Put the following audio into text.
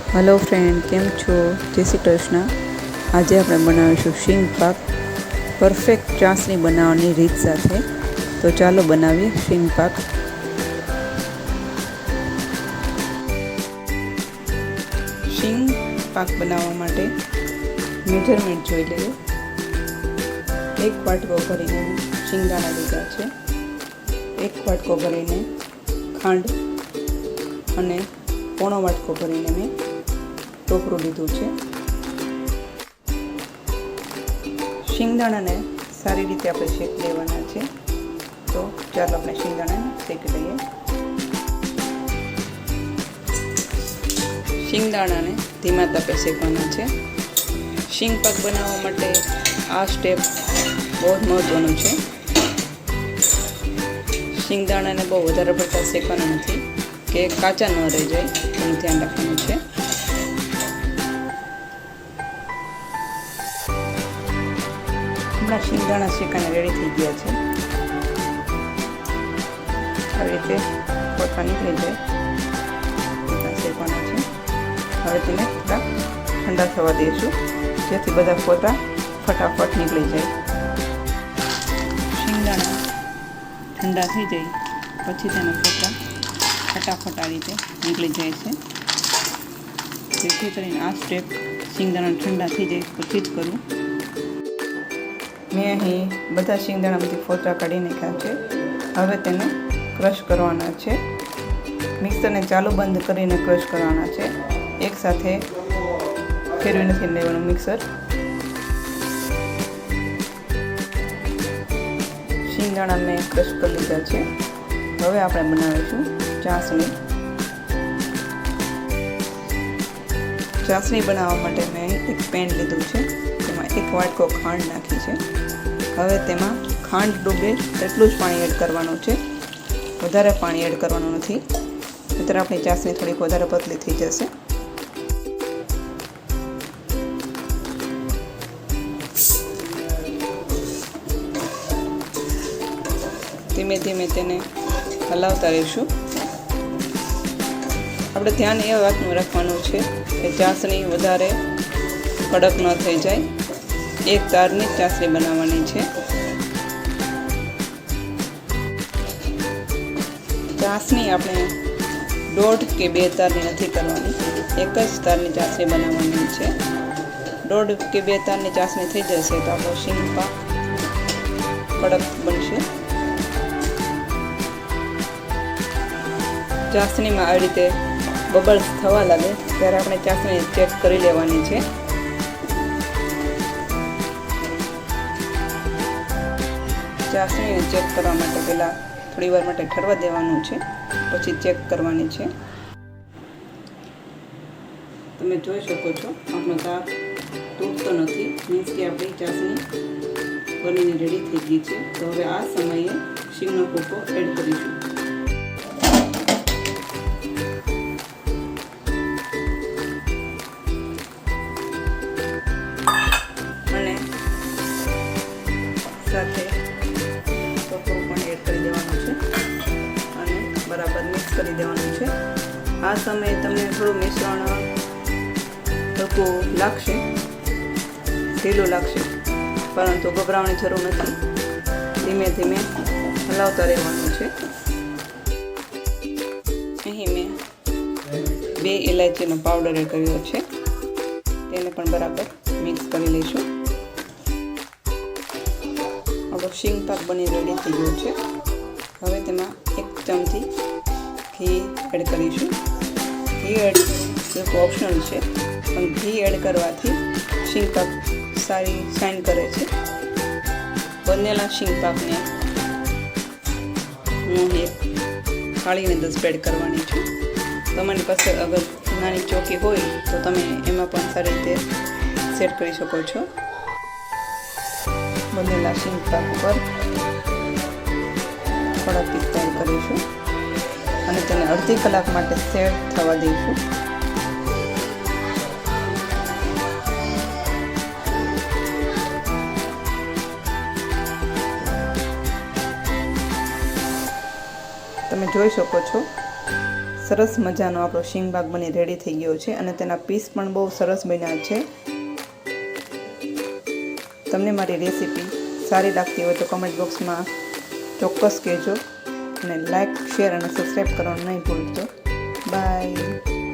Hello friend, केम छो? जय श्री कृष्ण। आज આપણે બનાવીશું શીંગ પાક પરફેક્ટ ચાસણી બનાવવાની રીત સાથે। તો ચાલો બનાવીએ શીંગ પાક। શીંગ પાક બનાવવા માટે મેજરમેન્ટ જોઈ લઈએ। એક વાટકો ભરીને શીંગદાણા લીધા છે, એક વાટકો ભરીને ખાંડ અને પોણો વાટકો ભરીને મેં ટોપરું લીધું છે। શીંગદાણાને સારી રીતે આપણે શેકી લેવાના છે। તો ચાલો આપણે શીંગદાણાને શેકી લઈએ। શીંગદાણાને ધીમા તાપે શેકવાના છે। શીંગ પાક બનાવવા માટે આ સ્ટેપ બહુ જ મહત્વનું છે। શીંગદાણાને બહુ વધારે પડતા શેકવાના નથી કે કાચા ન રહી જાય, એનું ધ્યાન રાખવાનું છે। હમણાં શીંગદાણા શેકાને રેડી થઈ ગયા છે। આવી રીતે પોતા નીકળી જાય શેકવાના છે। હવે તેને થોડા ઠંડા થવા દઈશું, જેથી બધા પોતા ફટાફટ નીકળી જાય। શીંગદાણા ઠંડા થઈ જાય પછી તેના પોતા ફટાફટ આ રીતે નીકળી જાય છે। જેથી કરીને આ સ્ટેપ શીંગદાણા ઠંડા થઈ જાય પછી જ કરવું। મેં અહીં બધા શીંગદાણામાંથી ફોતરા કાઢી નાખ્યા છે। હવે તેને ક્રશ કરવાના છે। મિક્સરને ચાલુ બંધ કરીને ક્રશ કરવાના છે। એકસાથે ફેરવી નથી લેવાનું મિક્સર। શીંગદાણા મેં ક્રશ કરી લીધા છે। હવે આપણે બનાવીશું ચાસણી। ચાસણી બનાવવા માટે મેં એક પેન લીધું છે, તેમાં એક વાટકો ખાંડ નાખી છે। હવે તેમાં ખાંડ ડૂબે તેટલું જ પાણી એડ કરવાનું છે, વધારે પાણી એડ કરવાનું નથી, નહીંતર આપણી ચાસણી થોડીક વધારે પતલી થઈ જશે। ધીમે ધીમે તેને હલાવતા રહીશું। આપણે ધ્યાન એ વાતનું રાખવાનું છે કે ચાસણી વધારે કડક ન થઈ જાય, એક તારની ચાસણી બનાવવાની છે। ચાસણી આપણે 1.5 કે 2 તારની નથી કરવાની, એક જ તારની ચાસણી બનાવવાની છે। 1.5 કે 2 તારની ચાસણી થઈ જશે તો આપણો શીંગ પાક કડક બનશે। ચાસણીમાં આ રીતે બબલ્સ થવા લાગે ત્યારે આપણે ચાસણી ચેક કરી લેવાની છે। ચાસણીને ચેક કરવા માટે પહેલાં થોડી વાર માટે ઠરવા દેવાનું છે, પછી ચેક કરવાની છે। તમે જોઈ શકો છો આપણો તાપ તૂટતો નથી, મીન્સ કે આપણી ચાસણી બનીને રેડી થઈ ગઈ છે। તો હવે આ સમયે શીંગનો ભૂકો એડ કરીશું। સાથે ટોપરું પણ એડ કરી દેવાનું છે અને બરાબર મિક્સ કરી દેવાનું છે। આ સમયે તમને થોડું મિશ્રણ હલકું લાગશે, ઢીલું લાગશે, પરંતુ ગભરાવાની જરૂર નથી, ધીમે ધીમે હલાવતા રહેવાનું છે। અહીં મેં 2 ઇલાયચીનો પાવડર એડ કર્યો છે, તેને પણ બરાબર મિક્સ કરી લઈશું। આપણો શીંગ પાક બની રેડી થઈ ગયો છે। હવે તેમાં 1 ચમચી ઘી એડ કરીશું। ઘી એડ બિલકુલ ઓપ્શનલ છે, પણ ઘી એડ કરવાથી શીંગ પાક સારી શાઇન કરે છે। બનેલા શીંગ પાકને હું એક થાળીની અંદર સ્પ્રેડ કરવાની છું। તમારી પાસે અગર નાની ચોકી હોય તો તમે એમાં પણ સારી રીતે સેટ કરી શકો છો। બનેલા શીંગ પાક ઉપર થોડા પિસ્તા એડ કરીશું અને તેને અડધી કલાક માટે સેટ થવા દઈશું। તમે જોઈ શકો છો સરસ મજાનો આપણો શીંગભાગ બની રેડી થઈ ગયો છે અને તેના પીસ પણ બહુ સરસ બન્યા છે. તમને મારી રેસીપી સારી લાગતી હોય તો કમેન્ટ બોક્સમાં ચોક્કસ કહેજો અને લાઈક, શેર અને સબસ્ક્રાઈબ કરવાનું નહીં ભૂલતો. બાય.